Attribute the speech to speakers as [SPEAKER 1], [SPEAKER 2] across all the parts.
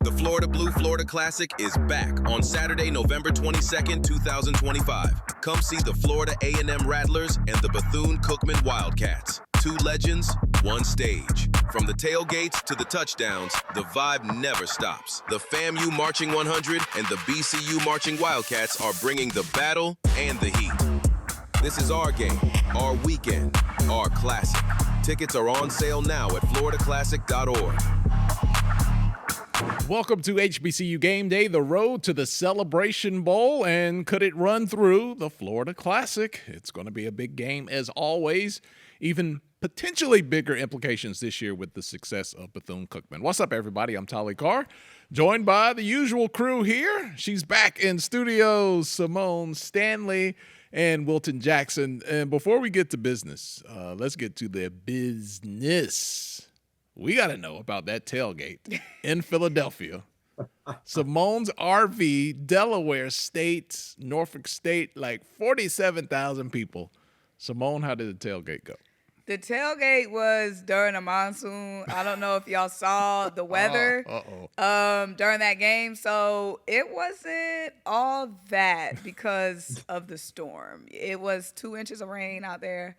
[SPEAKER 1] The Florida Blue Florida Classic is back on Saturday, November 22nd, 2025. Come see the Florida A&M Rattlers and the Bethune-Cookman Wildcats. Two legends, one stage. From the tailgates to the touchdowns, the vibe never stops. The FAMU Marching 100 and the BCU Marching Wildcats are bringing the battle and the heat. This is our game, our weekend, our classic. Tickets are on sale now at floridaclassic.org.
[SPEAKER 2] Welcome to HBCU Gameday, the road to the Celebration Bowl, and could it run through the Florida Classic? It's going to be a big game as always, even potentially bigger implications this year with the success of Bethune-Cookman. What's up, everybody? I'm Tolly Carr, joined by the usual crew here. She's back in studio, Symone Stanley and Wilton Jackson. And before we get to business, let's get to the business. We got to know about that tailgate in Philadelphia. Symone's RV, Delaware State, Norfolk State, like 47,000 people. Symone, how did the tailgate go?
[SPEAKER 3] The tailgate was during a monsoon. I don't know if y'all saw the weather during that game. So it wasn't all that because of the storm. It was 2 inches of rain out there.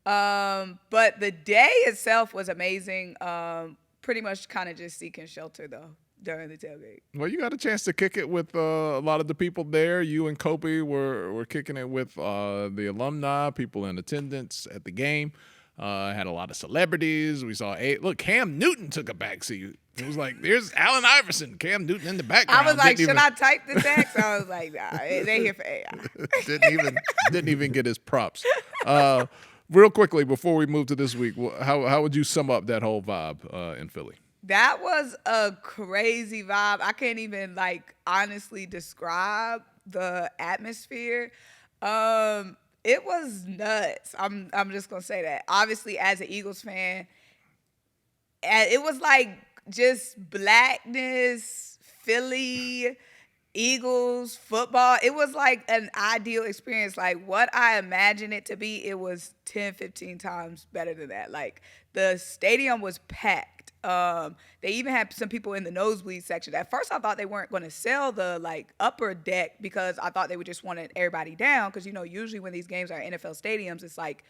[SPEAKER 3] But the day itself was amazing. Pretty much kind of just seeking shelter, though, during the tailgate.
[SPEAKER 2] Well, you got a chance to kick it with a lot of the people there. You and Kobe were kicking it with the alumni, people in attendance at the game. Had a lot of celebrities. We saw Cam Newton took a backseat. It was like, there's Allen Iverson, Cam Newton in the background.
[SPEAKER 3] I was like, should I type the text? I was like, nah, they here for AI.
[SPEAKER 2] didn't even get his props. Real quickly, before we move to this week, how would you sum up that whole vibe in Philly?
[SPEAKER 3] That was a crazy vibe. I can't even honestly describe the atmosphere. It was nuts. I'm just gonna say that. Obviously, as an Eagles fan, it was like just blackness, Philly, Eagles, football. It was like an ideal experience. Like what I imagined it to be, it was 10, 15 times better than that. Like the stadium was packed. They even had some people in the nosebleed section. At first, I thought they weren't going to sell the upper deck because I thought they would just wanted everybody down. Because usually when these games are NFL stadiums, it's like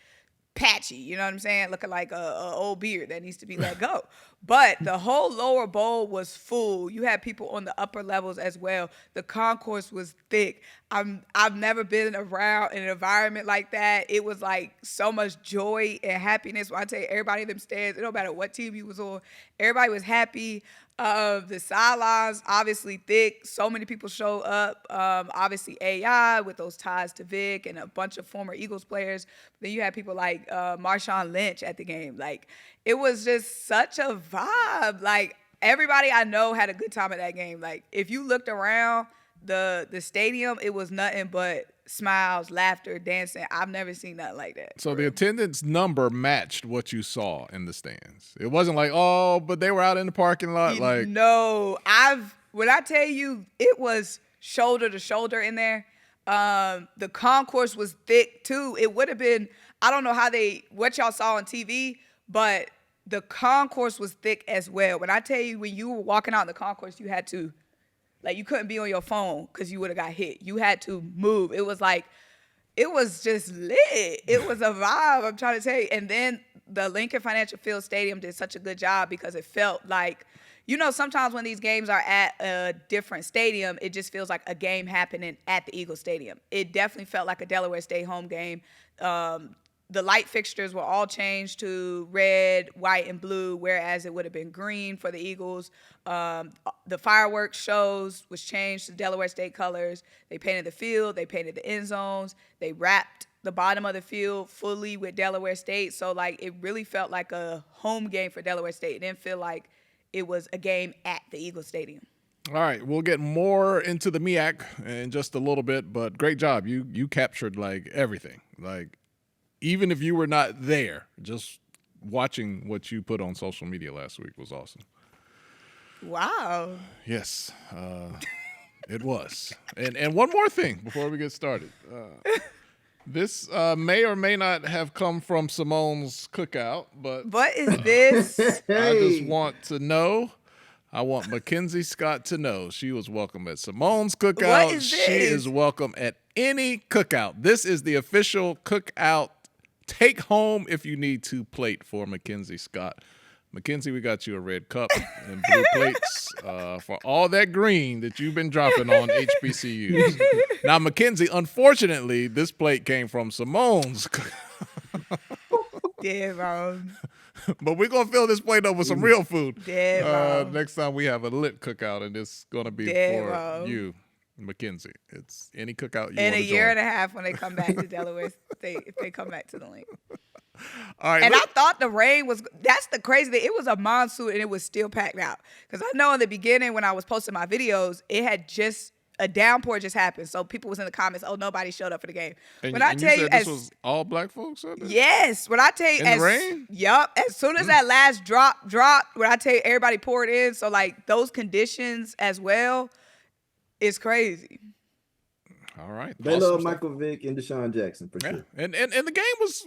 [SPEAKER 3] patchy. You know what I'm saying? Looking like a old beard that needs to be let go. But the whole lower bowl was full. You had people on the upper levels as well. The concourse was thick. I've never been around an environment like that. It was like so much joy and happiness. When I tell you, everybody in them stands, it don't matter what team you was on, everybody was happy. The sidelines, obviously thick. So many people show up. Obviously AI with those ties to Vic and a bunch of former Eagles players. Then you had people like Marshawn Lynch at the game. It was just such a vibe. Everybody I know had a good time at that game. If you looked around the stadium, it was nothing but smiles, laughter, dancing. I've never seen nothing like that.
[SPEAKER 2] So the attendance number matched what you saw in the stands. It wasn't like, but they were out in the parking lot.
[SPEAKER 3] No, when I tell you, it was shoulder to shoulder in there. The concourse was thick too. It would have been, I don't know what y'all saw on TV, but the concourse was thick as well. When I tell you, when you were walking out in the concourse, you had to, you couldn't be on your phone because you would have got hit. You had to move. It was just lit. It was a vibe, I'm trying to tell you. And then the Lincoln Financial Field Stadium did such a good job because it felt like, sometimes when these games are at a different stadium, it just feels like a game happening at the Eagles Stadium. It definitely felt like a Delaware State home game. The light fixtures were all changed to red, white, and blue, whereas it would have been green for the Eagles. The fireworks shows was changed to Delaware State colors. They painted the field. They painted the end zones. They wrapped the bottom of the field fully with Delaware State. So, it really felt like a home game for Delaware State. It didn't feel like it was a game at the Eagles Stadium.
[SPEAKER 2] All right, we'll get more into the MEAC in just a little bit, but great job. You captured, everything. Even if you were not there, just watching what you put on social media last week was awesome.
[SPEAKER 3] Wow.
[SPEAKER 2] Yes, it was. And one more thing before we get started. This may or may not have come from Symone's cookout, but
[SPEAKER 3] what is this?
[SPEAKER 2] I just want to know I want Mackenzie Scott to know she was welcome at Symone's cookout.
[SPEAKER 3] What is this?
[SPEAKER 2] She is welcome at any cookout. This is the official cookout take home if you need to plate for Mackenzie Scott. Mackenzie, we got you a red cup and blue plates for all that green that you've been dropping on HBCUs. Now, Mackenzie, unfortunately, this plate came from Symone's.
[SPEAKER 3] Dead wrong.
[SPEAKER 2] But we're going to fill this plate up with some real food.
[SPEAKER 3] Dead wrong.
[SPEAKER 2] Next time we have a lit cookout, and it's going to be
[SPEAKER 3] Dead
[SPEAKER 2] for
[SPEAKER 3] wrong.
[SPEAKER 2] you, Mackenzie. It's any cookout you want
[SPEAKER 3] In
[SPEAKER 2] to
[SPEAKER 3] a year
[SPEAKER 2] join.
[SPEAKER 3] and a half when they come back to Delaware State, if they come back to the link.
[SPEAKER 2] All right,
[SPEAKER 3] And I thought the rain was, that's the crazy thing. It was a monsoon and it was still packed out. Because I know in the beginning when I was posting my videos, it had just, a downpour just happened. So people was in the comments, oh, nobody showed up for the game.
[SPEAKER 2] and,
[SPEAKER 3] When I
[SPEAKER 2] and
[SPEAKER 3] tell
[SPEAKER 2] you
[SPEAKER 3] you,
[SPEAKER 2] said this was all black folks out there?
[SPEAKER 3] yes, when I tell you,
[SPEAKER 2] In the rain?
[SPEAKER 3] Yup, as soon as that last drop dropped, when I tell you everybody poured in, so like those conditions as well, is crazy.
[SPEAKER 2] All right.
[SPEAKER 4] They
[SPEAKER 2] awesome
[SPEAKER 4] love
[SPEAKER 2] stuff.
[SPEAKER 4] Michael Vick and Te'Shaun Jackson for
[SPEAKER 2] Yeah,
[SPEAKER 4] sure.
[SPEAKER 2] and the game was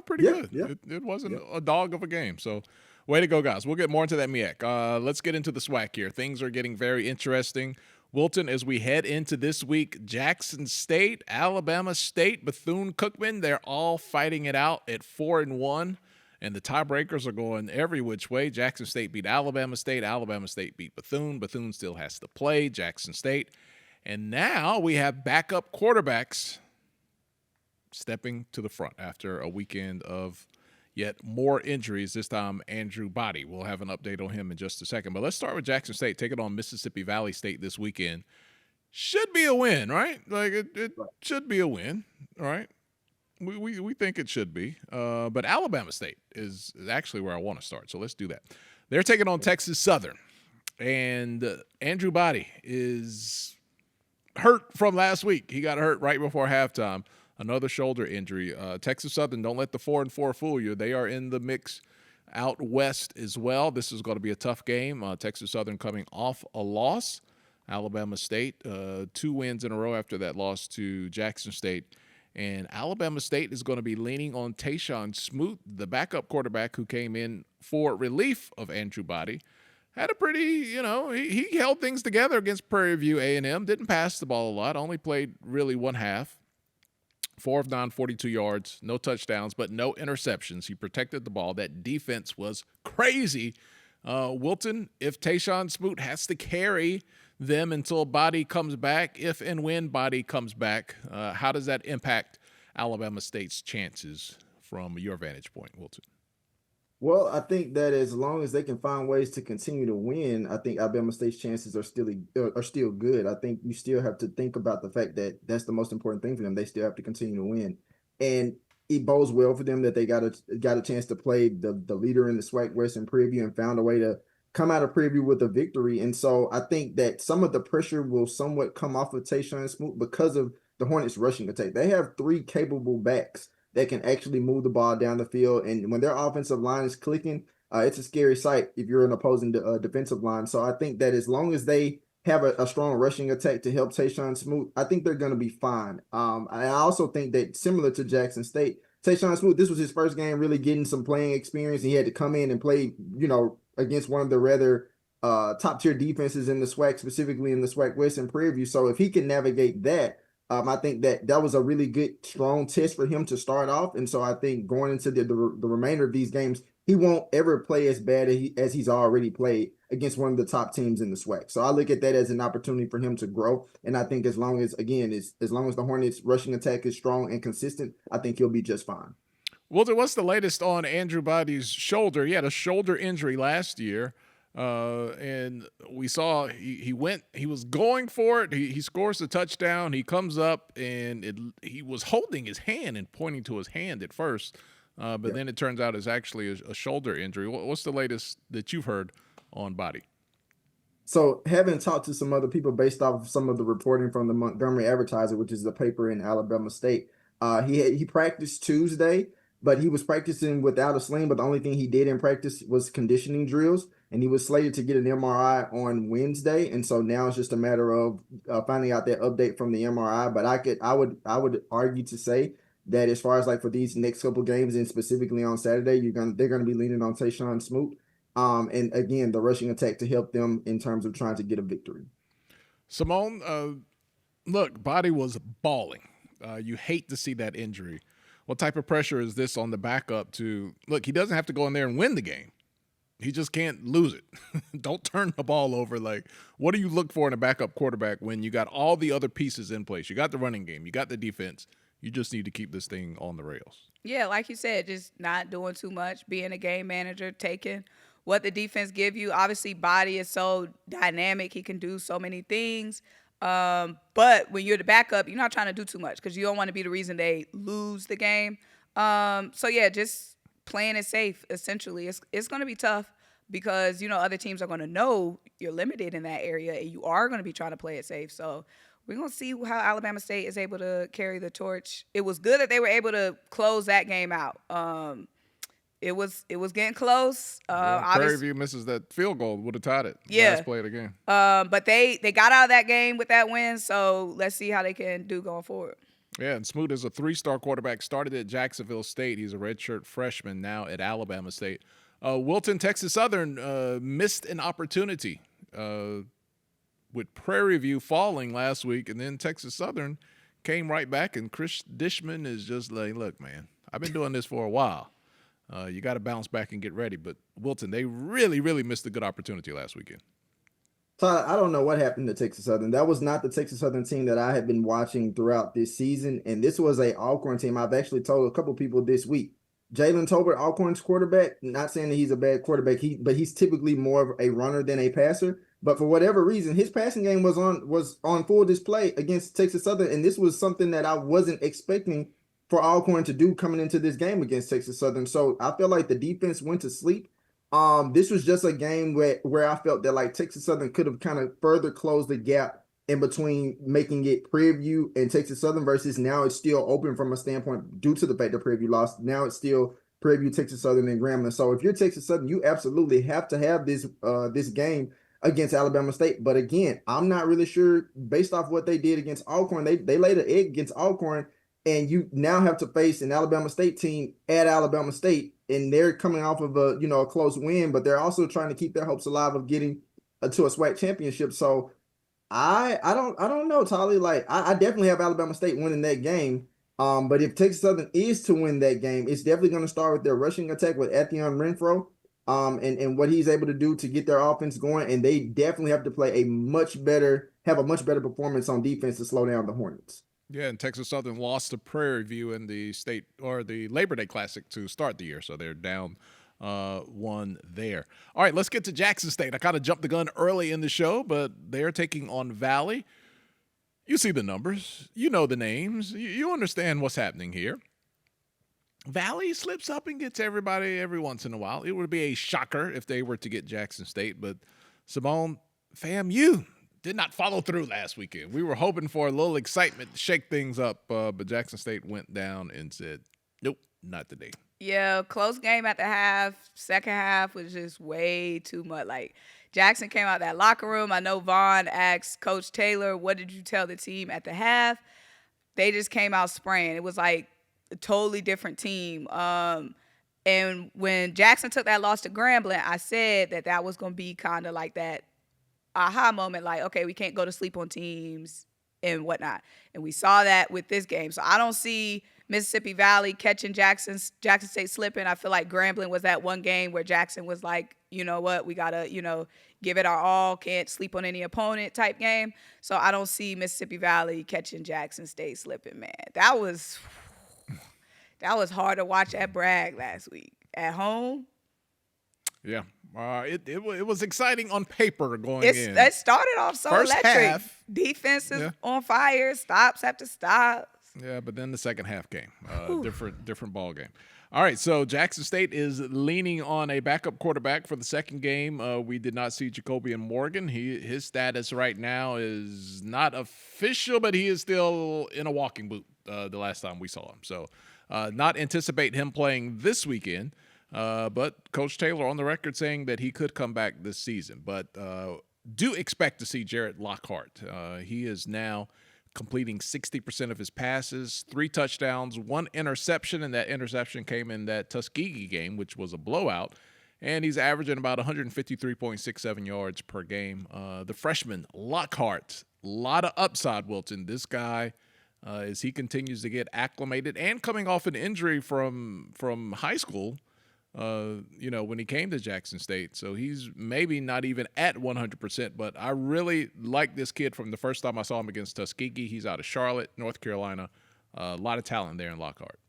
[SPEAKER 2] pretty
[SPEAKER 4] Yeah,
[SPEAKER 2] good.
[SPEAKER 4] yeah.
[SPEAKER 2] It wasn't a dog of a game. So, way to go, guys. We'll get more into that MEAC. Let's get into the SWAC here. Things are getting very interesting. Wilton, as we head into this week, Jackson State, Alabama State, Bethune-Cookman, they're all fighting it out at 4-1, and the tiebreakers are going every which way. Jackson State beat Alabama State. Alabama State beat Bethune. Bethune still has to play Jackson State. And now we have backup quarterbacks stepping to the front after a weekend of yet more injuries, this time Andrew Body. We'll have an update on him in just a second. But let's start with Jackson State, taking on Mississippi Valley State this weekend. Should be a win, right? Like it should be a win, right? We think it should be. But Alabama State is actually where I want to start, so let's do that. They're taking on Texas Southern. And Andrew Body is hurt from last week. He got hurt right before halftime. Another shoulder injury. Texas Southern, don't let the 4-4 fool you. They are in the mix out west as well. This is going to be a tough game. Texas Southern coming off a loss. Alabama State, 2 wins in a row after that loss to Jackson State. And Alabama State is going to be leaning on Te'Shaun Smoot, the backup quarterback who came in for relief of Andrew Body. Had a pretty, he held things together against Prairie View A&M. Didn't pass the ball a lot. Only played really one half. 4 of 9, 42 yards. No touchdowns, but no interceptions. He protected the ball. That defense was crazy. Wilton, if Te'Shaun Smoot has to carry them until Body comes back, if and when Body comes back, how does that impact Alabama State's chances from your vantage point, Wilton?
[SPEAKER 4] Well, I think that as long as they can find ways to continue to win, I think Alabama State's chances are still good. I think you still have to think about the fact that that's the most important thing for them. They still have to continue to win, and it bodes well for them that they got a chance to play the leader in the SWAC West in Prairie View and found a way to come out of Prairie View with a victory. And so I think that some of the pressure will somewhat come off of Te'Shaun Smoot because of the Hornets' rushing attack. They have 3 capable backs that can actually move the ball down the field. And when their offensive line is clicking, it's a scary sight if you're an opposing defensive line. So I think that as long as they have a strong rushing attack to help Te'Shaun Smoot, I think they're going to be fine. I also think that similar to Jackson State, Te'Shaun Smoot, this was his first game really getting some playing experience. He had to come in and play, against one of the rather top-tier defenses in the SWAC, specifically in the SWAC West and Prairie View. So if he can navigate that, I think that was a really good, strong test for him to start off. And so I think going into the remainder of these games, he won't ever play as bad as he's already played against one of the top teams in the SWAC. So I look at that as an opportunity for him to grow. And I think as long as the Hornets' rushing attack is strong and consistent, I think he'll be just fine.
[SPEAKER 2] Walter, what's the latest on Andrew Body's shoulder? He had a shoulder injury last year. And we saw he was going for it. He scores a touchdown. He comes up and he was holding his hand and pointing to his hand at first. But then it turns out it's actually a shoulder injury. What's the latest that you've heard on Body?
[SPEAKER 4] So having talked to some other people based off of some of the reporting from the Montgomery Advertiser, which is the paper in Alabama State, he practiced Tuesday, but he was practicing without a sling. But the only thing he did in practice was conditioning drills. And he was slated to get an MRI on Wednesday, and so now it's just a matter of finding out that update from the MRI. But I would argue to say that as far as like for these next couple games and specifically on Saturday, they're gonna be leaning on Te'Shaun Smoot. And again, the rushing attack to help them in terms of trying to get a victory.
[SPEAKER 2] Symone, look, Body was balling. You hate to see that injury. What type of pressure is this on the backup to look? He doesn't have to go in there and win the game. He just can't lose it. Don't turn the ball over. Like, what do you look for in a backup quarterback when you got all the other pieces in place? You got the running game. You got the defense. You just need to keep this thing on the rails.
[SPEAKER 3] Yeah, like you said, just not doing too much, being a game manager, taking what the defense give you. Obviously, Body is so dynamic. He can do so many things. But when you're the backup, you're not trying to do too much because you don't want to be the reason they lose the game. So yeah, just playing it safe. Essentially, it's going to be tough because other teams are going to know you're limited in that area, and you are going to be trying to play it safe. So we're going to see how Alabama State is able to carry the torch. It was good that they were able to close that game out. It was getting close.
[SPEAKER 2] Prairie View misses that field goal, would have tied it.
[SPEAKER 3] Yeah.
[SPEAKER 2] Last play of the game.
[SPEAKER 3] But they got out of that game with that win, so let's see how they can do going forward.
[SPEAKER 2] Yeah, and Smoot is a 3-star quarterback, started at Jacksonville State. He's a redshirt freshman now at Alabama State. Wilton, Texas Southern missed an opportunity with Prairie View falling last week, and then Texas Southern came right back, and Chris Dishman is just like, look, man, I've been doing this for a while. You got to bounce back and get ready. But Wilton, they really, really missed a good opportunity last weekend.
[SPEAKER 4] Tyler, I don't know what happened to Texas Southern. That was not the Texas Southern team that I had been watching throughout this season, and this was a Alcorn team. I've actually told a couple people this week. Jalen Tolbert, Alcorn's quarterback, not saying that he's a bad quarterback, but he's typically more of a runner than a passer. But for whatever reason, his passing game was on full display against Texas Southern, and this was something that I wasn't expecting for Alcorn to do coming into this game against Texas Southern. So I feel like the defense went to sleep. This was just a game where I felt that like Texas Southern could have kind of further closed the gap in between making it Prairie View and Texas Southern versus now it's still open from a standpoint due to the fact that Prairie View lost. Now it's still Prairie View, Texas Southern, and Grambling. So if you're Texas Southern, you absolutely have to have this game against Alabama State. But again, I'm not really sure based off what they did against Alcorn. They laid an egg against Alcorn, and you now have to face an Alabama State team at Alabama State, and they're coming off of a close win, but they're also trying to keep their hopes alive of getting to a SWAC championship. So I don't know, Tolly. Like I definitely have Alabama State winning that game. But if Texas Southern is to win that game, it's definitely going to start with their rushing attack with Athion Renfro, and what he's able to do to get their offense going. And they definitely have to play have a much better performance on defense to slow down the Hornets.
[SPEAKER 2] Yeah, and Texas Southern lost to Prairie View in the state or the Labor Day Classic to start the year, so they're down one there. All right, let's get to Jackson State. I kind of jumped the gun early in the show, but they're taking on Valley. You see the numbers. You know the names. You understand what's happening here. Valley slips up and gets everybody every once in a while. It would be a shocker if they were to get Jackson State, but Symone, FAMU did not follow through last weekend. We were hoping for a little excitement to shake things up, but Jackson State went down and said, nope, not today.
[SPEAKER 3] Yeah, close game at the half. Second half was just way too much. Like, Jackson came out that locker room. I know Vaughn asked Coach Taylor, what did you tell the team at the half? They just came out spraying. It was like a totally different team. And when Jackson took that loss to Grambling, I said that was going to be kind of like that aha moment, like, okay, we can't go to sleep on teams and whatnot. And we saw that with this game. So I don't see Mississippi Valley catching Jackson State slipping. I feel like Grambling was that one game where Jackson was like, you know what, we got to, give it our all, can't sleep on any opponent type game. So I don't see Mississippi Valley catching Jackson State slipping, man. That was hard to watch at Bragg last week. At home.
[SPEAKER 2] Yeah. It was exciting on paper going in.
[SPEAKER 3] It started off so
[SPEAKER 2] First
[SPEAKER 3] electric.
[SPEAKER 2] half,
[SPEAKER 3] Defense is on fire, stops after stops.
[SPEAKER 2] Yeah, but then the second half came. Different ball game. All right, so Jackson State is leaning on a backup quarterback for the second game. We did not see Jacobian Morgan. His status right now is not official, but he is still in a walking boot the last time we saw him. So not anticipate him playing this weekend. But Coach Taylor on the record saying that he could come back this season. But do expect to see Jarrett Lockhart. He is now completing 60% of his passes, 3 touchdowns, 1 interception, and that interception came in that Tuskegee game, which was a blowout. and he's averaging about 153.67 yards per game. The freshman, Lockhart, a lot of upside, Wilton. This guy, as he continues to get acclimated and coming off an injury from high school, when he came to Jackson State. So he's maybe not even at 100%, but I really like this kid from the first time I saw him against Tuskegee. He's out of Charlotte, North Carolina. A lot of talent there in Lockhart.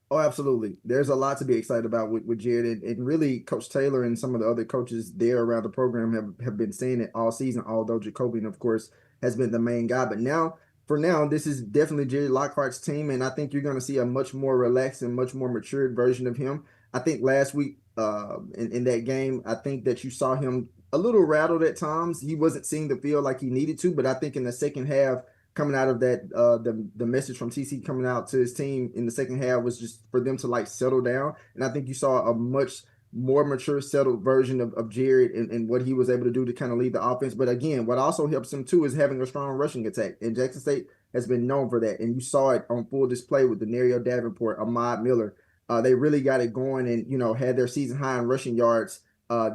[SPEAKER 4] Oh, absolutely. There's a lot to be excited about with Jared, and really Coach Taylor and some of the other coaches there around the program have been saying it all season, although Jacobian, of course, has been the main guy. But for now, this is definitely Jared Lockhart's team, and I think you're going to see a much more relaxed and much more matured version of him. I think last week in that game, I think that you saw him a little rattled at times. He wasn't seeing the field like he needed to, but I think in the second half, coming out of that, the message from TC coming out to his team in the second half was just for them to like settle down. And I think you saw a much more mature, settled version of Jared and what he was able to do to kind of lead the offense. But again, what also helps him too is having a strong rushing attack. And Jackson State has been known for that. And you saw it on full display with Denario Davenport, Ahmad Miller. They really got it going and, had their season high in rushing yards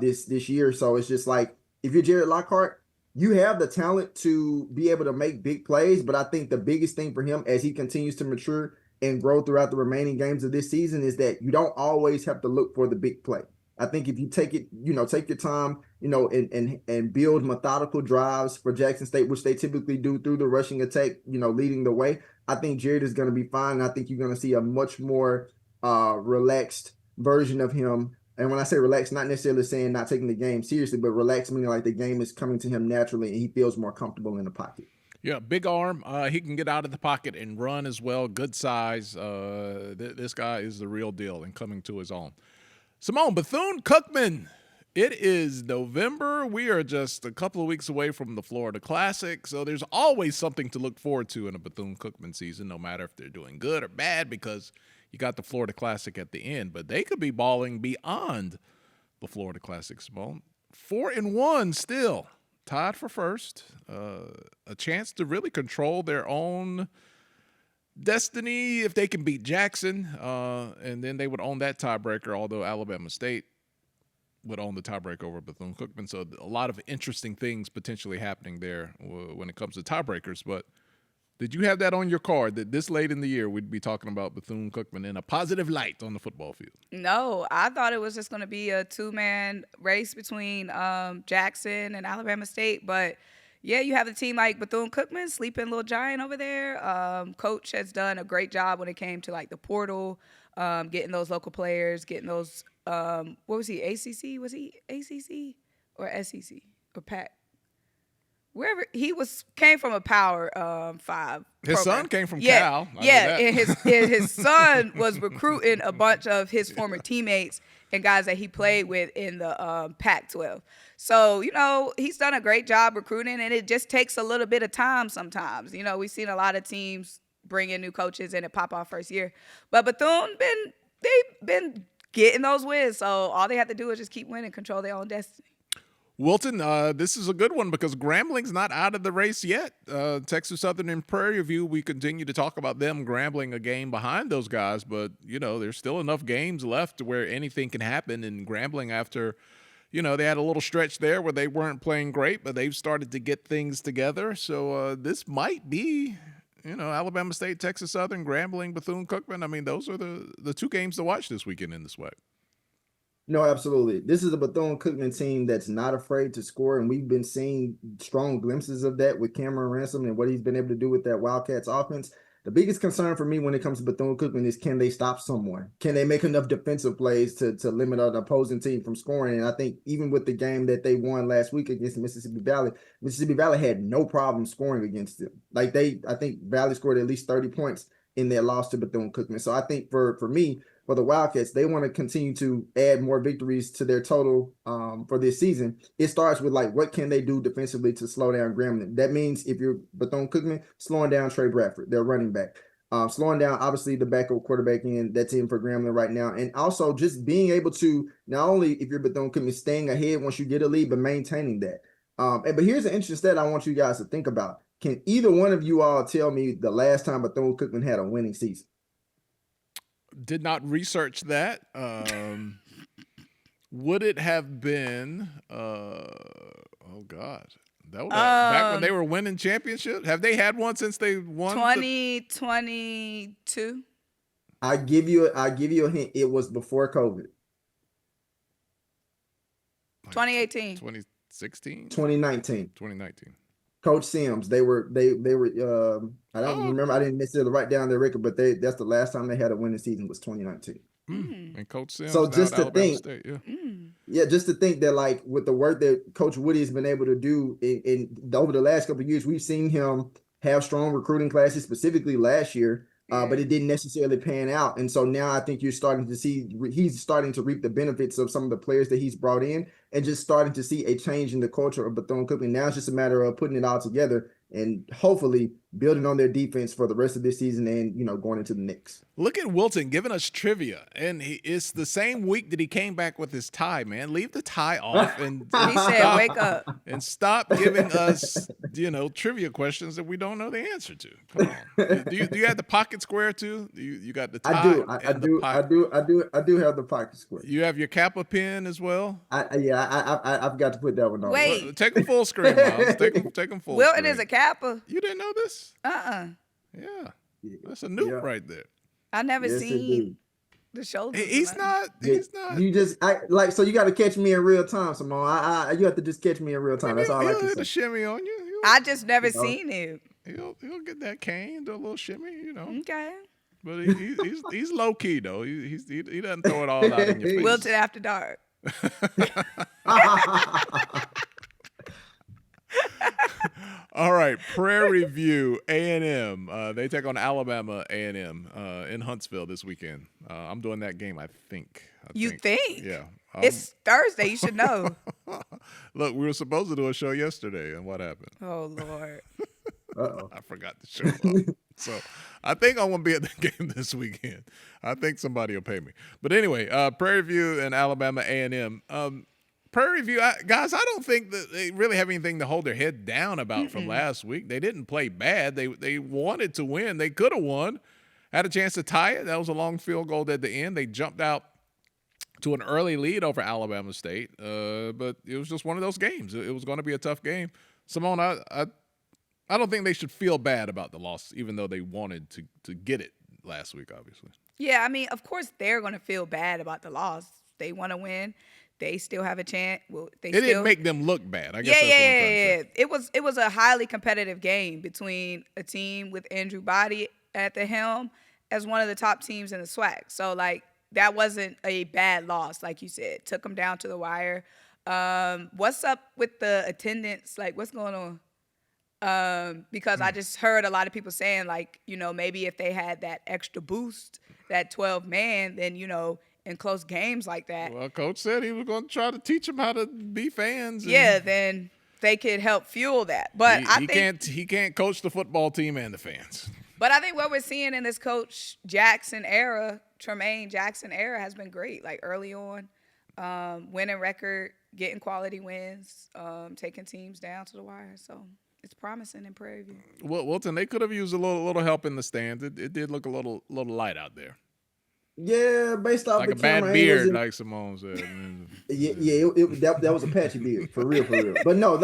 [SPEAKER 4] this year. So it's just like, if you're Jared Lockhart, you have the talent to be able to make big plays, but I think the biggest thing for him as he continues to mature and grow throughout the remaining games of this season is that you don't always have to look for the big play. I think if you take it, take your time, and build methodical drives for Jackson State, which they typically do through the rushing attack, leading the way, I think Jared is going to be fine. And I think you're going to see a much more relaxed version of him. And when I say relaxed, not necessarily saying not taking the game seriously, but relaxed meaning like the game is coming to him naturally and he feels more comfortable in the pocket.
[SPEAKER 2] Yeah, big arm. He can get out of the pocket and run as well. Good size. This guy is the real deal and coming to his own. Symone, Bethune-Cookman. It is November. We are just a couple of weeks away from the Florida Classic, so there's always something to look forward to in a Bethune-Cookman season, no matter if they're doing good or bad, because you got the Florida Classic at the end, but they could be balling beyond the Florida Classic, Symone. 4-1 still, tied for first. A chance to really control their own destiny if they can beat Jackson, and then they would own that tiebreaker, although Alabama State would own the tiebreaker over Bethune-Cookman. So a lot of interesting things potentially happening there when it comes to tiebreakers, but did you have that on your card that this late in the year we'd be talking about Bethune-Cookman in a positive light on the football field?
[SPEAKER 3] No, I thought it was just going to be a two-man race between Jackson and Alabama State. But, yeah, you have a team like Bethune-Cookman, sleeping little giant over there. Coach has done a great job when it came to, like, the portal, getting those local players, getting those what was he, ACC? Was he ACC or SEC or PAC? Wherever he came from a Power 5.
[SPEAKER 2] His
[SPEAKER 3] program.
[SPEAKER 2] son came from Cal.
[SPEAKER 3] And his son was recruiting a bunch of his former teammates and guys that he played with in the Pac-12. So, he's done a great job recruiting, and it just takes a little bit of time sometimes. We've seen a lot of teams bring in new coaches and it pop off first year. But Bethune, they've been getting those wins. So all they have to do is just keep winning, control their own destiny.
[SPEAKER 2] Wilton, this is a good one because Grambling's not out of the race yet. Texas Southern and Prairie View, we continue to talk about them. Grambling a game behind those guys, but, there's still enough games left to where anything can happen. And Grambling, after, they had a little stretch there where they weren't playing great, but they've started to get things together. So this might be, Alabama State, Texas Southern, Grambling, Bethune-Cookman. I mean, those are the two games to watch this weekend in the SWAC.
[SPEAKER 4] No, absolutely. This is a Bethune-Cookman team that's not afraid to score, and we've been seeing strong glimpses of that with Cameron Ransom and what he's been able to do with that Wildcats offense. The biggest concern for me when it comes to Bethune-Cookman is, can they stop someone? Can they make enough defensive plays to limit an opposing team from scoring? And I think even with the game that they won last week against Mississippi Valley had no problem scoring against them. I think Valley scored at least 30 points in their loss to Bethune-Cookman. So I think for me, for the Wildcats, they want to continue to add more victories to their total for this season. It starts with, what can they do defensively to slow down Grambling? That means if you're Bethune-Cookman, slowing down Trey Bradford, their running back. Slowing down, obviously, the backup quarterback that's in for Grambling right now. And also just being able to, not only if you're Bethune-Cookman, staying ahead once you get a lead, but maintaining that. But here's an interesting stat I want you guys to think about. Can either one of you all tell me the last time Bethune-Cookman had a winning season?
[SPEAKER 2] Did not research that. Would it have been? Oh God, that would back when they were winning championships. Have they had one since they won?
[SPEAKER 3] 2022.
[SPEAKER 4] I give you a hint. It was before COVID.
[SPEAKER 3] 2018.
[SPEAKER 2] 2016.
[SPEAKER 4] 2019.
[SPEAKER 2] 2019.
[SPEAKER 4] Coach Sims. They were. I don't remember. I didn't necessarily write down their record, but that's the last time they had a winning season was 2019.
[SPEAKER 2] And Coach Sims.
[SPEAKER 4] So just to think,
[SPEAKER 2] State,
[SPEAKER 4] just to think that like with the work that Coach Woody has been able to do in over the last couple of years, we've seen him have strong recruiting classes, specifically last year, but it didn't necessarily pan out. And so now I think you're starting to see he's starting to reap the benefits of some of the players that he's brought in, and just starting to see a change in the culture of Bethune-Cookman. Now it's just a matter of putting it all together and hopefully building on their defense for the rest of this season and, going into the next.
[SPEAKER 2] Look at Wilton giving us trivia. And it's the same week that he came back with his tie, man. Leave the tie off. And
[SPEAKER 3] He said, wake up.
[SPEAKER 2] And stop giving us, trivia questions that we don't know the answer to. Come on. Do you have the pocket square too? You got the tie?
[SPEAKER 4] I do have the pocket square.
[SPEAKER 2] You have your Kappa pen as well?
[SPEAKER 4] I've got to put that one on.
[SPEAKER 3] Wait.
[SPEAKER 2] Take them full screen, Miles. Take them full
[SPEAKER 3] Wilton
[SPEAKER 2] screen.
[SPEAKER 3] is a Kappa.
[SPEAKER 2] You didn't know this?
[SPEAKER 3] Yeah.
[SPEAKER 2] That's a noob right there.
[SPEAKER 3] I never seen the shoulders.
[SPEAKER 2] He's not.
[SPEAKER 4] You just so you got to catch me in real time, Symone. You have to just catch me in real time. That's all I can say.
[SPEAKER 2] He'll shimmy on you.
[SPEAKER 3] I just never seen him.
[SPEAKER 2] He'll get that cane, do a little shimmy,
[SPEAKER 3] Okay.
[SPEAKER 2] But he's low key though. He doesn't throw it all out in your face.
[SPEAKER 3] Wilton after dark.
[SPEAKER 2] All right, Prairie View A&M. They take on Alabama A&M in Huntsville this weekend. I'm doing that game, I think.
[SPEAKER 3] You think?
[SPEAKER 2] Yeah.
[SPEAKER 3] It's Thursday. You should know.
[SPEAKER 2] Look, we were supposed to do a show yesterday, and what happened?
[SPEAKER 3] Oh, Lord.
[SPEAKER 4] Uh-oh.
[SPEAKER 2] I forgot to show up. So I think I'm going to be at the game this weekend. I think somebody will pay me. But anyway, Prairie View and Alabama A&M. Prairie View, guys, I don't think that they really have anything to hold their head down about from last week. They didn't play bad. They wanted to win. They could have won. Had a chance to tie it. That was a long field goal at the end. They jumped out to an early lead over Alabama State, but it was just one of those games. It was going to be a tough game. Symone, I don't think they should feel bad about the loss, even though they wanted to get it last week, obviously.
[SPEAKER 3] Yeah, I mean, of course they're going to feel bad about the loss. They want to win. They still have a chance. Well, it
[SPEAKER 2] didn't make them look bad. I guess that's what I'm trying to say.
[SPEAKER 3] It was a highly competitive game between a team with Andrew Body at the helm as one of the top teams in the SWAC. So, that wasn't a bad loss, like you said. Took them down to the wire. What's up with the attendance? What's going on? Because I just heard a lot of people saying, maybe if they had that extra boost, that 12-man, then, in close games like that.
[SPEAKER 2] Well, Coach said he was going to try to teach them how to be fans.
[SPEAKER 3] Then they could help fuel that. But
[SPEAKER 2] he can't coach the football team and the fans.
[SPEAKER 3] But I think what we're seeing in this Coach Jackson era, Tremaine Jackson era, has been great. Early on, winning record, getting quality wins, taking teams down to the wire. So it's promising in Prairie View.
[SPEAKER 2] Well, Wilton, they could have used a little help in the stands. It did look a little light out there.
[SPEAKER 4] Yeah, based off
[SPEAKER 2] like
[SPEAKER 4] the
[SPEAKER 2] a bad beard, like Symone said.
[SPEAKER 4] That was a patchy beard, for real. But no,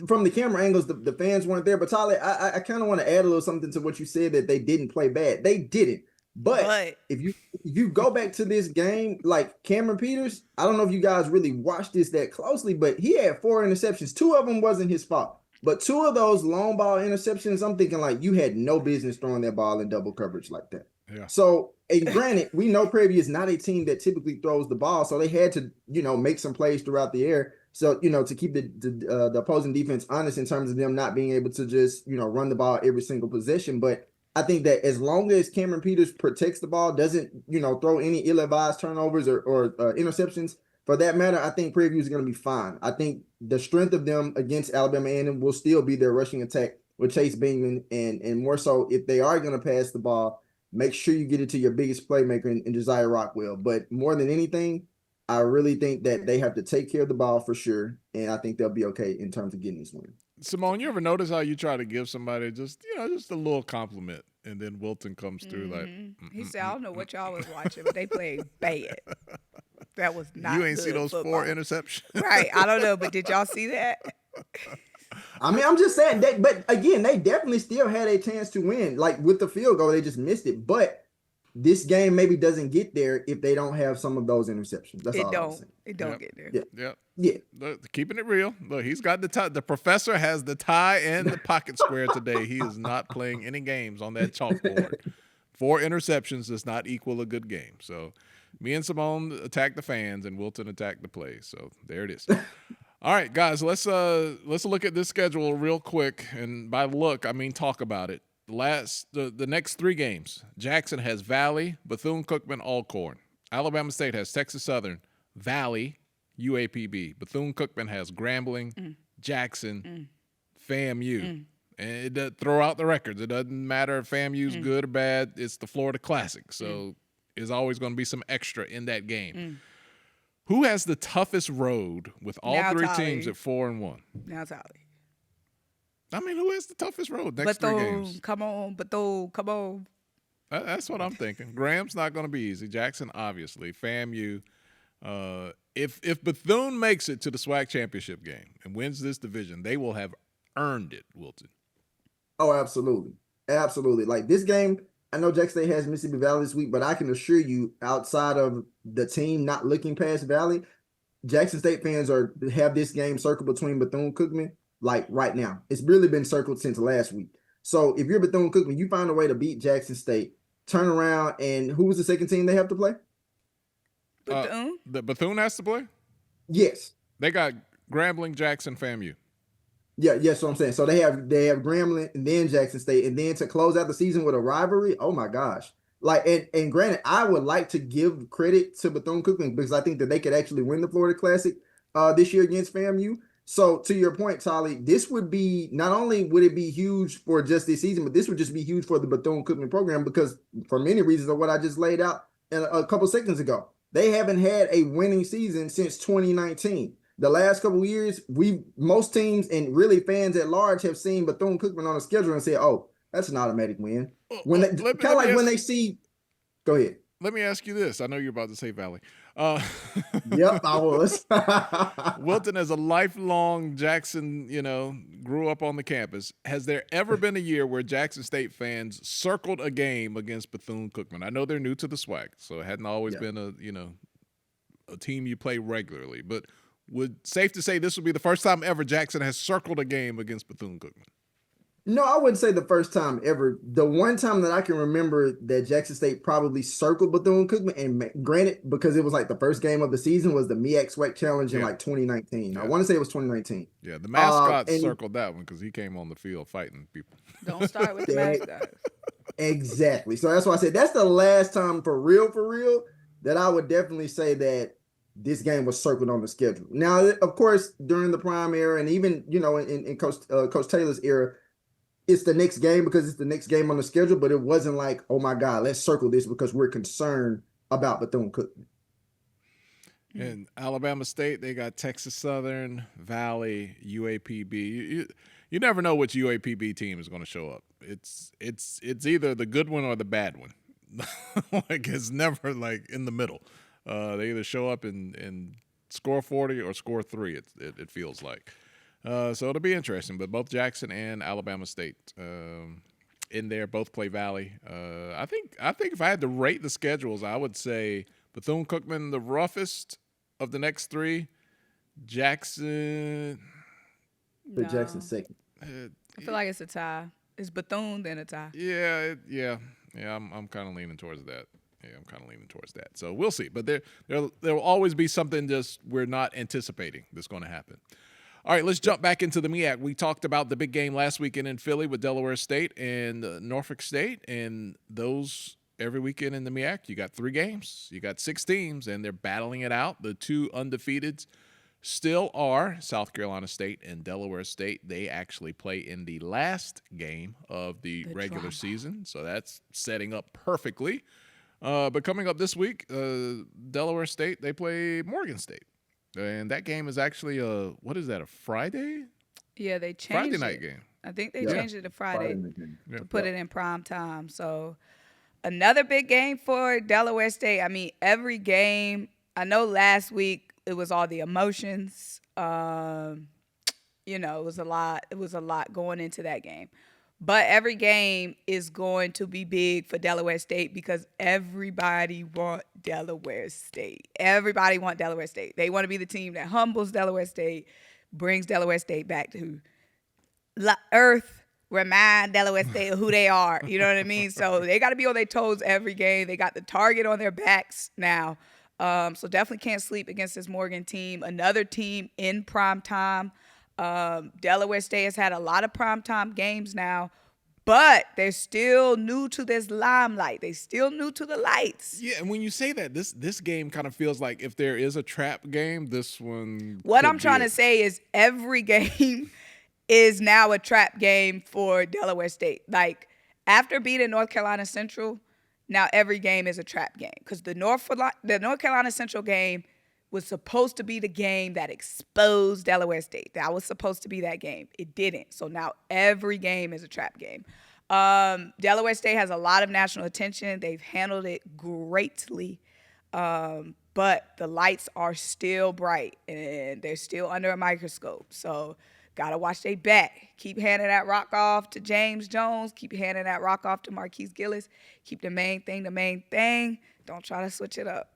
[SPEAKER 4] from the camera angles, the fans weren't there. But Tolly, I kind of want to add a little something to what you said, that they didn't play bad. They didn't. But if you go back to this game, Cameron Peters, I don't know if you guys really watched this that closely, but he had 4 interceptions. 2 of them wasn't his fault. But 2 of those long ball interceptions, I'm thinking you had no business throwing that ball in double coverage like that.
[SPEAKER 2] Yeah.
[SPEAKER 4] So, and granted, we know Prairie View is not a team that typically throws the ball, so they had to, make some plays throughout the air. So, to keep the opposing defense honest in terms of them not being able to just, run the ball every single possession. But I think that as long as Cameron Peters protects the ball, doesn't, throw any ill-advised turnovers or interceptions, for that matter, I think Prairie View is going to be fine. I think the strength of them against Alabama A&M will still be their rushing attack with Chase Bingman, and more so if they are going to pass the ball, make sure you get it to your biggest playmaker in Josiah Rockwell. But more than anything, I really think that they have to take care of the ball for sure, and I think they'll be okay in terms of getting this win.
[SPEAKER 2] Symone, you ever notice how you try to give somebody just a little compliment, and then Wilton comes through
[SPEAKER 3] he said, I don't know what y'all was watching, but they played bad. That was not
[SPEAKER 2] You ain't see
[SPEAKER 3] good
[SPEAKER 2] those
[SPEAKER 3] football.
[SPEAKER 2] 4 interceptions.
[SPEAKER 3] Right. I don't know, but did y'all see that?
[SPEAKER 4] I mean, I'm just saying that, but again, they definitely still had a chance to win. Like with the field goal, they just missed it. But this game maybe doesn't get there if they don't have some of those interceptions. That's all I'm saying.
[SPEAKER 3] It don't get there.
[SPEAKER 4] Yeah.
[SPEAKER 2] Look, keeping it real. Look, he's got the tie. The professor has the tie and the pocket square today. He is not playing any games on that chalkboard. 4 interceptions does not equal a good game. So me and Symone attack the fans and Wilton attack the plays. So there it is. All right, guys, let's look at this schedule real quick. And by look, I mean talk about it. The next 3 games, Jackson has Valley, Bethune-Cookman, Alcorn. Alabama State has Texas Southern, Valley, UAPB. Bethune-Cookman has Grambling, Jackson, FAMU. And throw out the records. It doesn't matter if FAMU's good or bad. It's the Florida Classic. So there's always going to be some extra in that game. Who has the toughest road with all
[SPEAKER 3] Now
[SPEAKER 2] 3
[SPEAKER 3] Tolly.
[SPEAKER 2] teams at 4-1?
[SPEAKER 3] Now Tolly.
[SPEAKER 2] I mean, who has the toughest road next 3 games?
[SPEAKER 3] Come on, Bethune, come on.
[SPEAKER 2] That's what I'm thinking. Graham's not going to be easy. Jackson, obviously. FAMU. If Bethune makes it to the SWAC championship game and wins this division, they will have earned it, Wilton.
[SPEAKER 4] Oh, absolutely. Absolutely. Like this game, I know Jackson State has Mississippi Valley this week, but I can assure you, outside of the team not looking past Valley, Jackson State fans have this game circled between Bethune-Cookman like right now. It's really been circled since last week. So if you're Bethune-Cookman, you find a way to beat Jackson State, turn around, and who was the second team they have to play?
[SPEAKER 3] Bethune?
[SPEAKER 2] The Bethune has to play?
[SPEAKER 4] Yes.
[SPEAKER 2] They got Grambling, Jackson, FAMU.
[SPEAKER 4] Yeah, yes, what I'm saying. So they have Grambling and then Jackson State, and then to close out the season with a rivalry. Oh my gosh! Like, and granted, I would like to give credit to Bethune-Cookman because I think that they could actually win the Florida Classic this year against FAMU. So to your point, Tolly, this would be not only would it be huge for just this season, but this would just be huge for the Bethune-Cookman program because for many reasons of what I just laid out a couple seconds ago, they haven't had a winning season since 2019. The last couple of years, most teams and really fans at large have seen Bethune-Cookman on the schedule and said, "Oh, that's an automatic win." When when they see, go ahead.
[SPEAKER 2] Let me ask you this. I know you're about to say Valley.
[SPEAKER 4] Yep, I was.
[SPEAKER 2] Wilton, as a lifelong Jackson, grew up on the campus. Has there ever been a year where Jackson State fans circled a game against Bethune-Cookman? I know they're new to the SWAC, so it hadn't always been a team you play regularly, but safe to say this would be the first time ever Jackson has circled a game against Bethune-Cookman?
[SPEAKER 4] No, I wouldn't say the first time ever. The one time that I can remember that Jackson State probably circled Bethune-Cookman, and granted, because it was like the first game of the season, was the MEAC SWAC Challenge in like 2019. I want to say it was 2019.
[SPEAKER 2] Yeah, the mascot circled that one because he came on the field fighting people.
[SPEAKER 3] Don't start with the mascot.
[SPEAKER 4] Exactly. So that's why I said that's the last time for real, that I would definitely say that this game was circled on the schedule. Now, of course, during the prime era and even, in Coach Taylor's era, it's the next game because it's the next game on the schedule, but it wasn't like, oh my God, let's circle this because we're concerned about Bethune-Cookman.
[SPEAKER 2] And Alabama State, they got Texas Southern, Valley, UAPB. You never know which UAPB team is going to show up. It's either the good one or the bad one. Like it's never like in the middle. They either show up and score 40 or score 3. It feels like. So it'll be interesting. But both Jackson and Alabama State in there both play Valley. I think if I had to rate the schedules, I would say Bethune-Cookman the roughest of the next 3. Jackson.
[SPEAKER 4] No. Jackson second.
[SPEAKER 3] I feel like it's a tie. It's Bethune then a tie.
[SPEAKER 2] Yeah. I'm kind of leaning towards that. So we'll see. But there will always be something just we're not anticipating that's going to happen. All right, let's jump back into the MEAC. We talked about the big game last weekend in Philly with Delaware State and Norfolk State, and those every weekend in the MEAC. You got 3 games. You got 6 teams, and they're battling it out. The 2 undefeateds still are South Carolina State and Delaware State. They actually play in the last game of the regular drama season, so that's setting up perfectly. But coming up this week, Delaware State, they play Morgan State. And that game is actually a Friday?
[SPEAKER 3] Yeah, they changed
[SPEAKER 2] Friday night game.
[SPEAKER 3] I think they changed it to Friday to put
[SPEAKER 2] it
[SPEAKER 3] in prime time. So another big game for Delaware State. I mean, every game I know last week it was all the emotions. It was a lot. It was a lot going into that game. But every game is going to be big for Delaware State because everybody want Delaware State. Everybody want Delaware State. They want to be the team that humbles Delaware State, brings Delaware State back to earth, remind Delaware State of who they are. You know what I mean? So they got to be on their toes every game. They got the target on their backs now. So definitely can't sleep against this Morgan team. Another team in prime time. Delaware State has had a lot of primetime games now, but they're still new to this limelight. They still new to the lights.
[SPEAKER 2] Yeah, and when you say that, this game kind of feels like if there is a trap game, this one.
[SPEAKER 3] What I'm trying to say is every game is now a trap game for Delaware State. Like after beating North Carolina Central, now every game is a trap game because the North Carolina Central game was supposed to be the game that exposed Delaware State. That was supposed to be that game. It didn't. So now every game is a trap game. Delaware State has a lot of national attention. They've handled it greatly. But the lights are still bright and they're still under a microscope. So got to watch their back. Keep handing that rock off to James Jones. Keep handing that rock off to Marquise Gillis. Keep the main thing the main thing. Don't try to switch it up.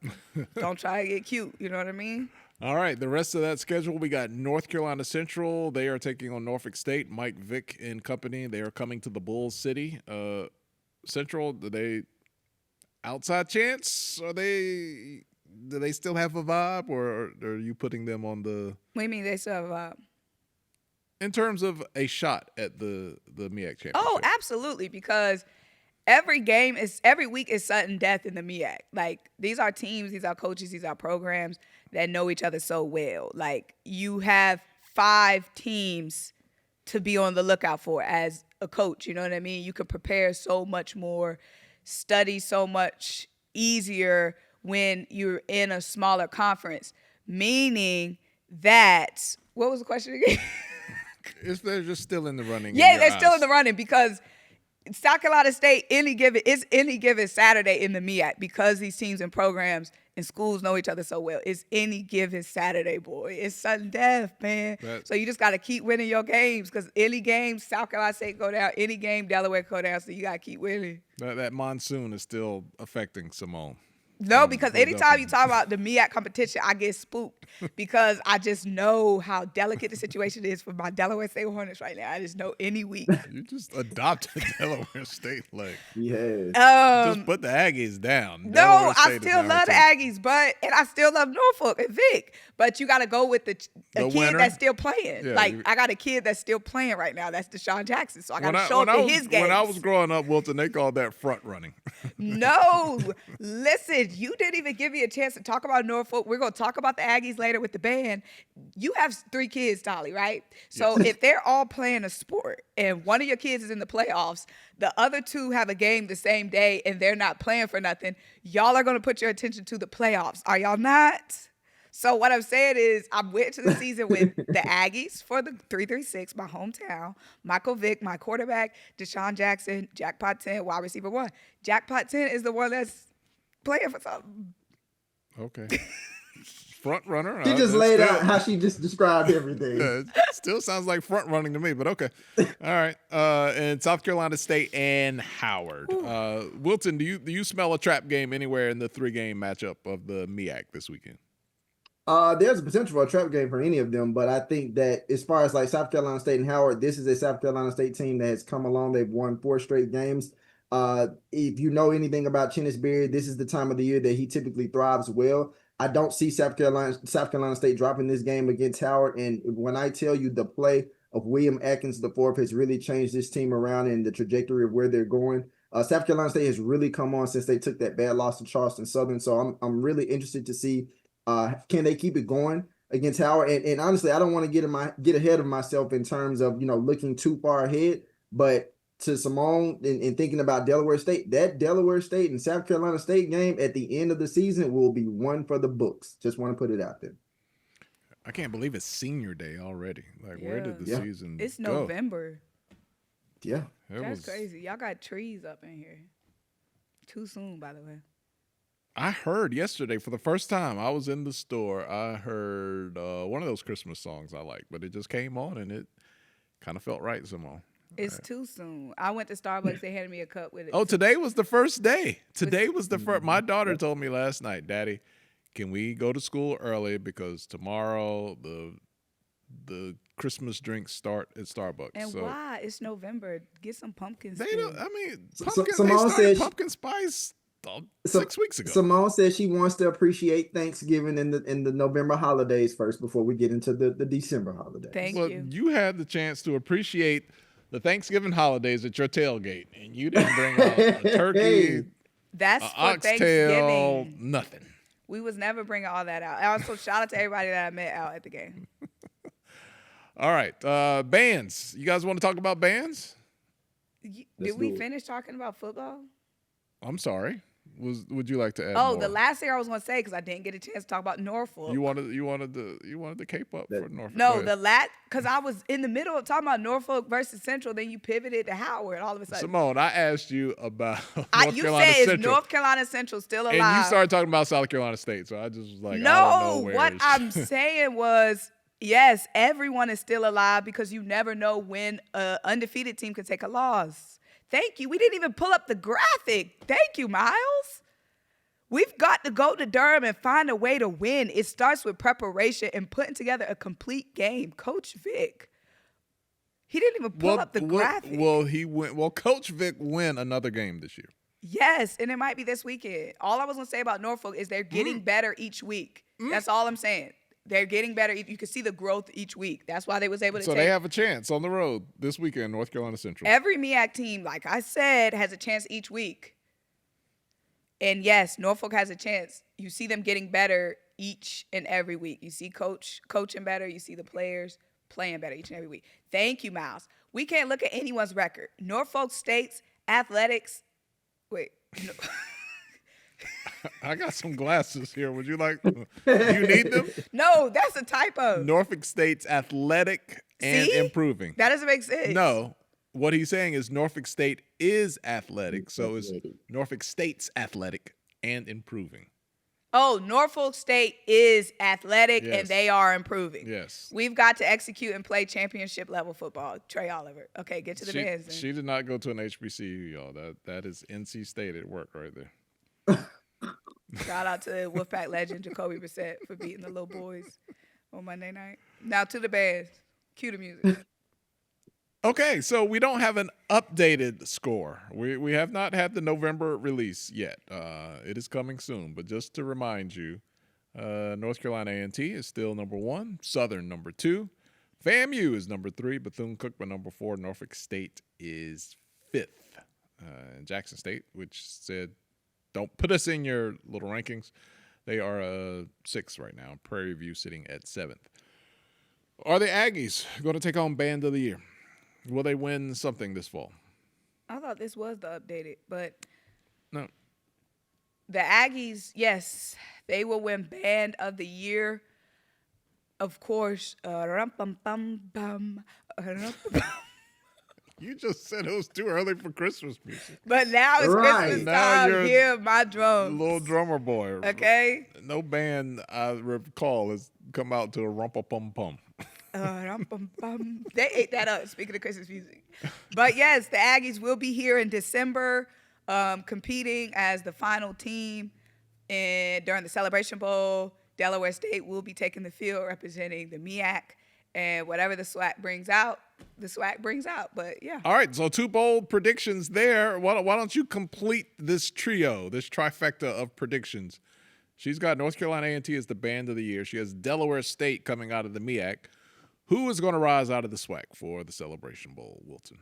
[SPEAKER 3] Don't try to get cute. You know what I mean?
[SPEAKER 2] All right. The rest of that schedule, we got North Carolina Central. They are taking on Norfolk State. Mike Vick and company. They are coming to the Bulls City. Central, do they outside chance? Do they still have a vibe, or are you putting them on the?
[SPEAKER 3] What do you mean they still have a vibe?
[SPEAKER 2] In terms of a shot at the MEAC championship.
[SPEAKER 3] Oh, absolutely, because every week is sudden death in the MEAC. Like, these are teams, these are coaches, these are programs that know each other so well. Like, you have 5 teams to be on the lookout for as a coach. You know what I mean? You can prepare so much more, study so much easier when you're in a smaller conference. Meaning that, what was the question again?
[SPEAKER 2] If they're just still in the running.
[SPEAKER 3] Yeah, they're still in the running because South Carolina State, any given Saturday in the MEAC because these teams and programs and schools know each other so well. It's any given Saturday, boy. It's sudden death, man. So you just got to keep winning your games because any game South Carolina State go down, any game Delaware go down, so you got to keep winning.
[SPEAKER 2] That monsoon is still affecting Symone.
[SPEAKER 3] No, because anytime you talk about the MEAC competition, I get spooked because I just know how delicate the situation is for my Delaware State Hornets right now. I just know any week.
[SPEAKER 2] You just adopted Delaware State, like
[SPEAKER 4] yes.
[SPEAKER 2] just put the Aggies down.
[SPEAKER 3] No, I still love the Aggies, and I still love Norfolk and Vic. But you got to go with the kid
[SPEAKER 2] winner.
[SPEAKER 3] that's still playing.
[SPEAKER 2] Yeah,
[SPEAKER 3] I got a kid that's still playing right now. That's Te'Shaun Jackson. So I got to show up in his games.
[SPEAKER 2] When I was growing up, Wilton, they called that front running.
[SPEAKER 3] No, listen, you didn't even give me a chance to talk about Norfolk. We're going to talk about the Aggies later with the band. You have 3 kids, Tolly, right? So if they're all playing a sport and one of your kids is in the playoffs, the other 2 have a game the same day and they're not playing for nothing, y'all are going to put your attention to the playoffs. Are y'all not? So what I'm saying is I went to the season with the Aggies for the 336, my hometown, Michael Vick, my quarterback, Te'Shaun Jackson, Jackpot 10, wide receiver 1. Jackpot 10 is the one that's playing for something.
[SPEAKER 2] Okay. Front runner.
[SPEAKER 4] She just laid out how she just described everything.
[SPEAKER 2] Still sounds like front running to me, but okay. All right. And South Carolina State and Howard. Wilton, do you smell a trap game anywhere in the 3-game matchup of the MEAC this weekend?
[SPEAKER 4] There's a potential for a trap game for any of them, but I think that as far as like South Carolina State and Howard, this is a South Carolina State team that has come along. They've won 4 straight games. If you know anything about Chennis Berry, this is the time of the year that he typically thrives well. I don't see South Carolina State dropping this game against Howard. And when I tell you the play of William Atkins IV has really changed this team around and the trajectory of where they're going. South Carolina State has really come on since they took that bad loss to Charleston Southern. So I'm really interested to see can they keep it going against Howard. And honestly, I don't want to get ahead of myself in terms of looking too far ahead, but to Symone and thinking about Delaware State, that Delaware State and South Carolina State game at the end of the season will be one for the books. Just want to put it out there.
[SPEAKER 2] I can't believe it's senior day already. Like, where did the season
[SPEAKER 3] It's
[SPEAKER 2] go?
[SPEAKER 3] November.
[SPEAKER 4] Yeah.
[SPEAKER 3] That's crazy. Y'all got trees up in here. Too soon, by the way.
[SPEAKER 2] I heard yesterday for the first time. I was in the store. I heard one of those Christmas songs I like, but it just came on and it kind of felt right, Symone.
[SPEAKER 3] It's too soon. I went to Starbucks. They handed me a cup with it.
[SPEAKER 2] Oh, today was the first day. Today was the first. My daughter told me last night, Daddy, can we go to school early because tomorrow the Christmas drinks start at Starbucks.
[SPEAKER 3] And why? It's November. Get some pumpkins.
[SPEAKER 2] They don't. I mean,
[SPEAKER 4] Symone said
[SPEAKER 2] pumpkin spice 6 weeks ago.
[SPEAKER 4] Symone says she wants to appreciate Thanksgiving and the November holidays first before we get into the December holidays.
[SPEAKER 3] Thank you.
[SPEAKER 2] You had the chance to appreciate the Thanksgiving halidays at your tailgate, and you didn't bring out a turkey,
[SPEAKER 3] That's for
[SPEAKER 2] oxtail,
[SPEAKER 3] Thanksgiving.
[SPEAKER 2] nothing.
[SPEAKER 3] We was never bringing all that out. Also, shout out to everybody that I met out at the game.
[SPEAKER 2] All right, bands. You guys want to talk about bands?
[SPEAKER 3] Did we finish talking about football?
[SPEAKER 2] I'm sorry. Would you like to add?
[SPEAKER 3] Oh,
[SPEAKER 2] more?
[SPEAKER 3] the last thing I was going to say because I didn't get a chance to talk about Norfolk.
[SPEAKER 2] You wanted the cape up for Norfolk.
[SPEAKER 3] No, because I was in the middle of talking about Norfolk versus Central. Then you pivoted to Howard all of a sudden.
[SPEAKER 2] Symone, I asked you about
[SPEAKER 3] you said is North Carolina Central still alive?
[SPEAKER 2] And you started talking about South Carolina State, so I just was like,
[SPEAKER 3] no.
[SPEAKER 2] I don't know where
[SPEAKER 3] What I'm saying was, yes, everyone is still alive because you never know when an undefeated team can take a loss. Thank you. We didn't even pull up the graphic. Thank you, Miles. We've got to go to Durham and find a way to win. It starts with preparation and putting together a complete game. Coach Vic, he didn't even pull up the graphic.
[SPEAKER 2] Well, Coach Vic win another game this year.
[SPEAKER 3] Yes, and it might be this weekend. All I was going to say about Norfolk is they're getting better each week. That's all I'm saying. They're getting better. You can see the growth each week. That's why they was able to
[SPEAKER 2] So they have a chance on the road this weekend, North Carolina Central.
[SPEAKER 3] Every MEAC team, like I said, has a chance each week. And yes, Norfolk has a chance. You see them getting better each and every week. You see coaching better. You see the players playing better each and every week. Thank you, Miles. We can't look at anyone's record. Norfolk State's athletics. Wait. No.
[SPEAKER 2] I got some glasses here. Would you like? You need them?
[SPEAKER 3] No, that's a typo.
[SPEAKER 2] Norfolk State's athletic and improving.
[SPEAKER 3] That doesn't make sense.
[SPEAKER 2] No. What he's saying is Norfolk State is athletic, so it's Norfolk State's athletic and improving.
[SPEAKER 3] Oh, Norfolk State is athletic and they are improving.
[SPEAKER 2] Yes.
[SPEAKER 3] We've got to execute and play championship level football. Trey Oliver. Okay, get to the bands.
[SPEAKER 2] She did not go to an HBCU, y'all. That is NC State at work right there.
[SPEAKER 3] Shout out to Wolfpack legend Jacoby Brissett for beating the little boys on Monday night. Now to the bands. Cue the music.
[SPEAKER 2] Okay, so we don't have an updated score. We have not had the November release yet. It is coming soon, but just to remind you, North Carolina A&T is still number 1, Southern number 2, FAMU is number 3, Bethune-Cookman number 4, Norfolk State is 5th. And Jackson State, which said, don't put us in your little rankings, they are 6th right now. Prairie View sitting at 7th. Are the Aggies going to take on Band of the Year? Will they win something this fall?
[SPEAKER 3] I thought this was the updated, but
[SPEAKER 2] no.
[SPEAKER 3] The Aggies, yes, they will win Band of the Year. Of course.
[SPEAKER 2] You just said it was too early for Christmas music.
[SPEAKER 3] But now it's Christmas time. Hear my drums.
[SPEAKER 2] Little drummer boy.
[SPEAKER 3] Okay.
[SPEAKER 2] No band I recall has come out to a rumpa-pum-pum.
[SPEAKER 3] They ate that up, speaking of Christmas music. But yes, the Aggies will be here in December competing as the final team during the Celebration Bowl. Delaware State will be taking the field representing the MEAC. And whatever the SWAC brings out, the SWAC brings out. But, yeah.
[SPEAKER 2] All right, so 2 bold predictions there. Why don't you complete this trio, this trifecta of predictions? She's got North Carolina A&T as the Band of the Year. She has Delaware State coming out of the MEAC. Who is going to rise out of the SWAC for the Celebration Bowl, Wilton?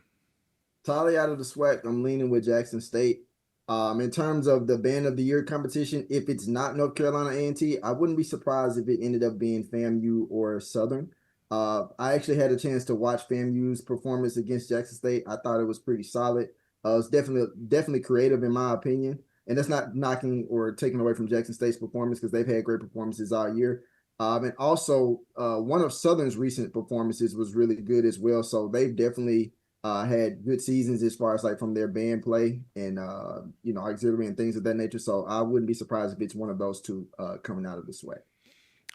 [SPEAKER 4] Tolly out of the SWAC. I'm leaning with Jackson State. In terms of the Band of the Year competition, if it's not North Carolina A&T, I wouldn't be surprised if it ended up being FAMU or Southern. I actually had a chance to watch FAMU's performance against Jackson State. I thought it was pretty solid. It was definitely creative in my opinion. And that's not knocking or taking away from Jackson State's performance because they've had great performances all year. And also, one of Southern's recent performances was really good as well. So they've definitely had good seasons as far as like from their band play and auxiliary and things of that nature. So I wouldn't be surprised if it's one of those two coming out of the SWAC.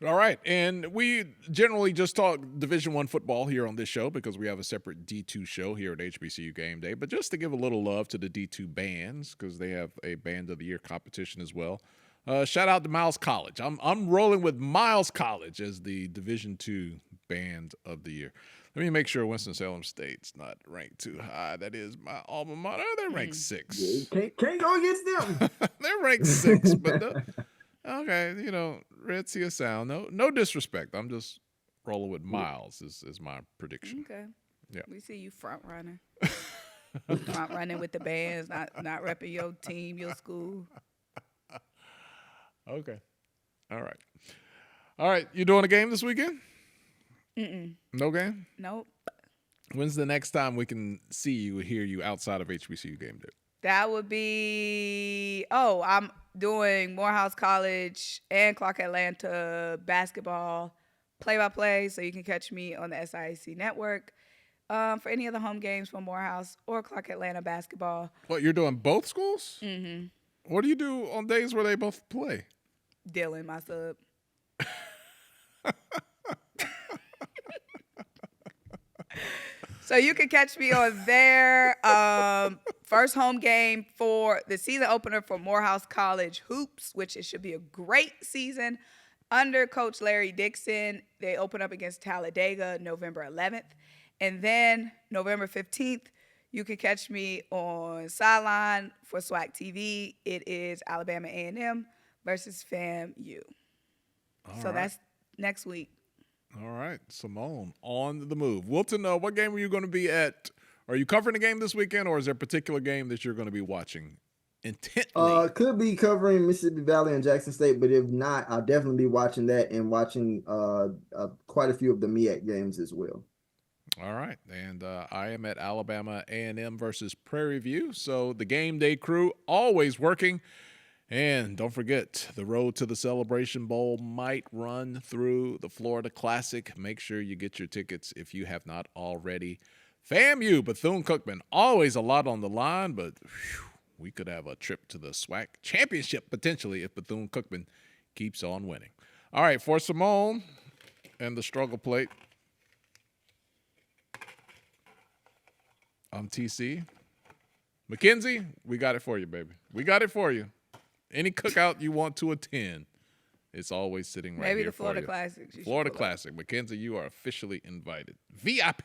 [SPEAKER 2] All right, and we generally just talk Division I football here on this show because we have a separate D2 show here at HBCU Game Day. But just to give a little love to the D2 bands because they have a Band of the Year competition as well. Shout out to Miles College. I'm rolling with Miles College as the Division II Band of the Year. Let me make sure Winston-Salem State's not ranked too high. That is my alma mater. They're ranked 6.
[SPEAKER 4] Yeah, can't go against them.
[SPEAKER 2] They're ranked 6, but okay, Red Sea of Sound. No disrespect. I'm just rolling with Miles is my prediction.
[SPEAKER 3] Okay.
[SPEAKER 2] Yeah.
[SPEAKER 3] We see you front running. Front running with the bands, not repping your team, your school.
[SPEAKER 2] Okay. All right. You doing a game this weekend?
[SPEAKER 3] Mm-mm.
[SPEAKER 2] No game?
[SPEAKER 3] Nope.
[SPEAKER 2] When's the next time we can see you, hear you outside of HBCU Game Day?
[SPEAKER 3] That would be, I'm doing Morehouse College and Clark Atlanta basketball play-by-play, so you can catch me on the SIAC network for any of the home games for Morehouse or Clark Atlanta basketball.
[SPEAKER 2] What, you're doing both schools?
[SPEAKER 3] Mm-hmm.
[SPEAKER 2] What do you do on days where they both play?
[SPEAKER 3] Dylan, my sub. So you can catch me on there. First home game for the season opener for Morehouse College Hoops, which it should be a great season. Under Coach Larry Dixon, they open up against Talladega November 11th. And then November 15th, you can catch me on Sideline for SWAC TV. It is Alabama A&M versus FAMU. That's next week.
[SPEAKER 2] All right, Symone on the move. Wilton, what game are you going to be at? Are you covering the game this weekend, or is there a particular game that you're going to be watching intently?
[SPEAKER 4] Could be covering Mississippi Valley and Jackson State, but if not, I'll definitely be watching that and watching quite a few of the MEAC games as well.
[SPEAKER 2] All right, and I am at Alabama A&M versus Prairie View, so the Game Day crew always working. And don't forget, the road to the Celebration Bowl might run through the Florida Classic. Make sure you get your tickets if you have not already. FAMU, Bethune-Cookman, always a lot on the line, but we could have a trip to the SWAC championship potentially if Bethune-Cookman keeps on winning. All right, for Symone and the struggle plate, I'm TC. Mackenzie, we got it for you, baby. We got it for you. Any cookout you want to attend, it's always sitting right
[SPEAKER 3] Maybe
[SPEAKER 2] here
[SPEAKER 3] the Florida
[SPEAKER 2] for you.
[SPEAKER 3] Classic.
[SPEAKER 2] Florida Classic. Mackenzie, you are officially invited. VIP.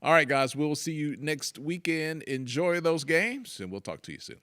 [SPEAKER 2] All right, guys, we will see you next weekend. Enjoy those games, and we'll talk to you soon.